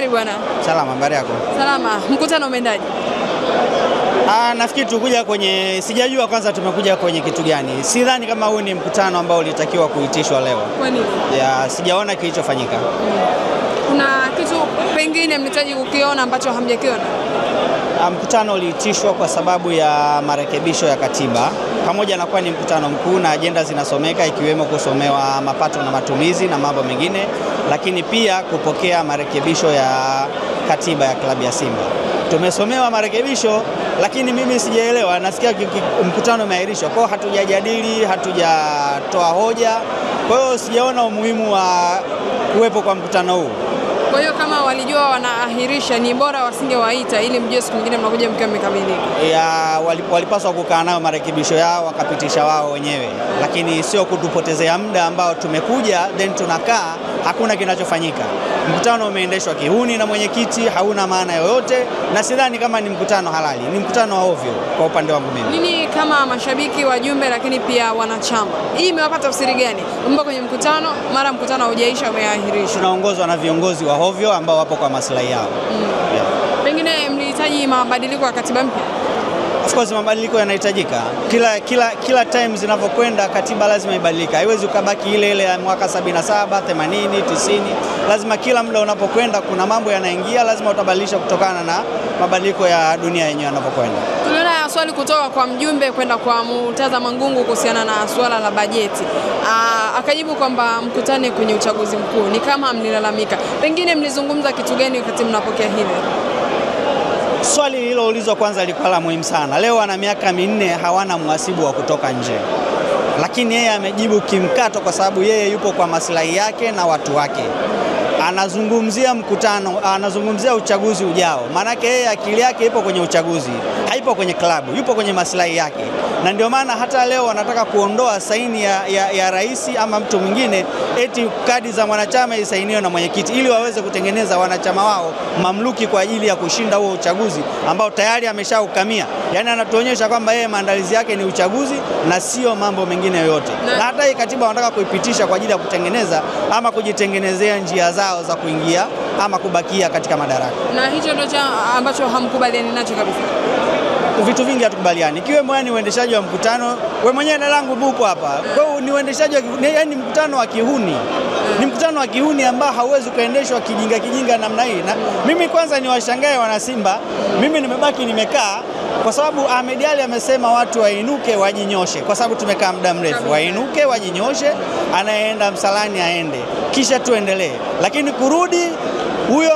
Habari bwana? Salama, habari yako? Salama. Mkutano umeendaje? Nafikiri tukuja kwenye, sijajua kwanza tumekuja kwenye kitu gani. Sidhani kama huu ni mkutano ambao ulitakiwa kuitishwa leo. Kwa nini? Sijaona kilichofanyika. Kuna kitu pengine mnahitaji kukiona ambacho hamjakiona? Mkutano uliitishwa kwa sababu ya marekebisho ya katiba. Pamoja na kuwa ni mkutano mkuu na ajenda zinasomeka ikiwemo kusomewa mapato na matumizi na mambo mengine, lakini pia kupokea marekebisho ya katiba ya klabu ya Simba. Tumesomewa marekebisho, lakini mimi sijaelewa. Nasikia mkutano umeahirishwa, kwa hatujajadili, hatujatoa hoja. Kwa hiyo sijaona umuhimu wa kuwepo kwa mkutano huu. Kwa hiyo kama walijua wanaahirisha, ni bora wasingewaita ili mjue siku nyingine mnakuja mkiwa mmekamilika. Walipaswa kukaa nayo marekebisho yao wakapitisha wao wenyewe, lakini sio kutupotezea muda ambao tumekuja then tunakaa hakuna kinachofanyika. Mkutano umeendeshwa kihuni na mwenyekiti, hauna maana yoyote, na sidhani kama ni mkutano halali. Ni mkutano wa ovyo kwa upande wangu mimi. Nini kama mashabiki, wajumbe, lakini pia wanachama, hii imewapa tafsiri gani? Mko kwenye mkutano, mara mkutano haujaisha umeahirishwa. Tunaongozwa na viongozi wa ovyo ambao wapo kwa maslahi yao. Yeah. Pengine mlihitaji mabadiliko ya katiba mpya? Of course mabadiliko yanahitajika. Kila time zinavyokwenda katiba lazima ibadilika. Haiwezi ukabaki ile ya mwaka 77, 80, 90. Lazima kila muda unapokwenda kuna mambo yanaingia, lazima utabadilisha kutokana na mabadiliko ya dunia yenyewe yanapokwenda. Tuliona swali kutoka kwa mjumbe kwenda kwa Murtaza Mangungu kuhusiana na swala la bajeti. Akajibu kwamba mkutane kwenye uchaguzi mkuu, ni kama mlilalamika. Pengine mlizungumza kitu gani wakati mnapokea hili? Swali lililoulizwa kwanza lilikuwa la muhimu sana. Leo ana miaka 4 hawana mhasibu wa kutoka nje. Lakini yeye amejibu kimkato kwa sababu yeye yupo kwa maslahi yake na watu wake. Anazungumzia mkutano, anazungumzia uchaguzi ujao. Maanake yeye akili yake ipo kwenye uchaguzi, haipo kwenye klabu, yupo kwenye maslahi yake. Na ndio maana hata leo wanataka kuondoa saini ya rais ama mtu mwingine, eti kadi za mwanachama isainiwe na mwenyekiti ili waweze kutengeneza wanachama wao mamluki kwa ajili ya kushinda huo uchaguzi ambao tayari ameshaukamia. Yaani anatuonyesha kwamba yeye maandalizi yake ni uchaguzi na sio mambo mengine yoyote. Na hata hii katiba wanataka kuipitisha kwa ajili ya kutengeneza ama kujitengenezea njia zao za kuingia ama kubakia katika madaraka. Na hicho ndio ambacho hamkubaliani nacho kabisa. Vitu vingi hatukubaliani. Ikiwemo yani uendeshaji wa mkutano, wewe mwenyewe na langu buko hapa. Kwa hiyo ni uendeshaji yani mkutano wa kihuni. Ni mkutano wa kihuni ambao hauwezi kuendeshwa kijinga namna hii. Na mimi kwanza ni washangae wana Simba. Mimi nimebaki nimekaa kwa sababu Ahmed Ally amesema watu wainuke wajinyoshe, kwa sababu tumekaa muda mrefu. Wainuke wajinyoshe, anaenda msalani aende, kisha tuendelee. Lakini kurudi huyo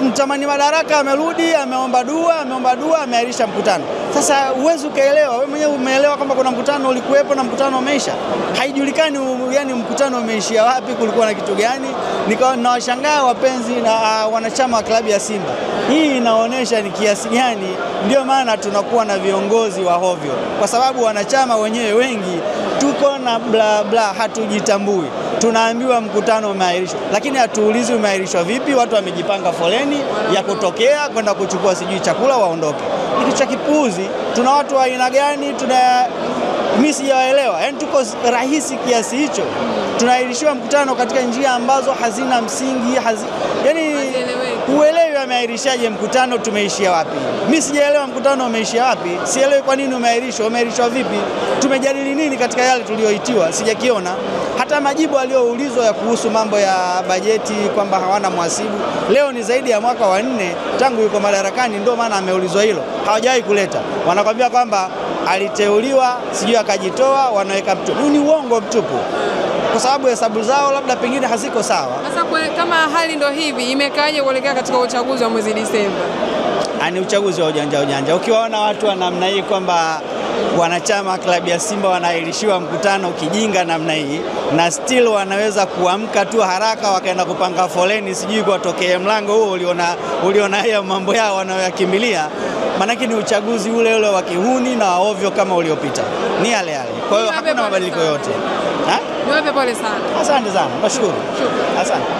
mtamani madaraka amerudi, ameomba dua, ameahirisha mkutano. Sasa huwezi ukaelewa, wewe mwenyewe umeelewa kwamba kuna mkutano ulikuwepo na mkutano umeisha. Haijulikani yani mkutano umeishia wapi, kulikuwa na kitu gani. Nawashangaa wapenzi na wanachama wa klabu ya Simba. Hii inaonyesha ni kiasi gani ndio maana tunakuwa na viongozi wa hovyo, kwa sababu wanachama wenyewe wengi tuko na bla bla, hatujitambui. Tunaambiwa mkutano umeahirishwa, lakini hatuulizi umeahirishwa vipi. Watu wamejipanga foleni ya kutokea kwenda kuchukua sijui chakula waondoke. Kitu cha kipuuzi. Tuna watu wa aina gani? Mimi sijaelewa. Yaani tuko rahisi kiasi hicho. Tunaahirishiwa mkutano katika njia ambazo hazina msingi, yaani uelewi ameahirishaje mkutano, tumeishia wapi? Mimi sijaelewa mkutano umeishia wapi. Sielewi kwa nini umeahirishwa, umeahirishwa vipi? Tumejadili nini katika yale tulioitiwa? Sijakiona. Hata majibu aliyoulizwa ya kuhusu mambo ya bajeti kwamba hawana mhasibu. Leo ni zaidi ya mwaka wa 4 tangu yuko madarakani, ndio maana ameulizwa hilo. Hawajawahi kuleta. Wanakwambia kwamba aliteuliwa, sijui akajitoa, wanaweka mtupu. Ni uongo mtupu. Kwa sababu hesabu zao labda pengine haziko sawa. Sasa kama hali ndio hivi, imekaaje kuelekea katika uchaguzi wa mwezi Disemba? Ni uchaguzi wa ujanja. Ukiwaona watu wa namna hii kwamba wanachama klabu ya Simba wanaahirishiwa mkutano kijinga namna hii, na still wanaweza kuamka tu haraka wakaenda kupanga foleni sijui kwa tokea mlango huo uliona haya mambo yao wanayoyakimbilia. Manake ni uchaguzi ule wa kihuni na ovyo kama uliopita. Ni yale. Kwa hiyo hakuna mabadiliko yote. Niwape pole sana. Asante sana. Nashukuru. Asante.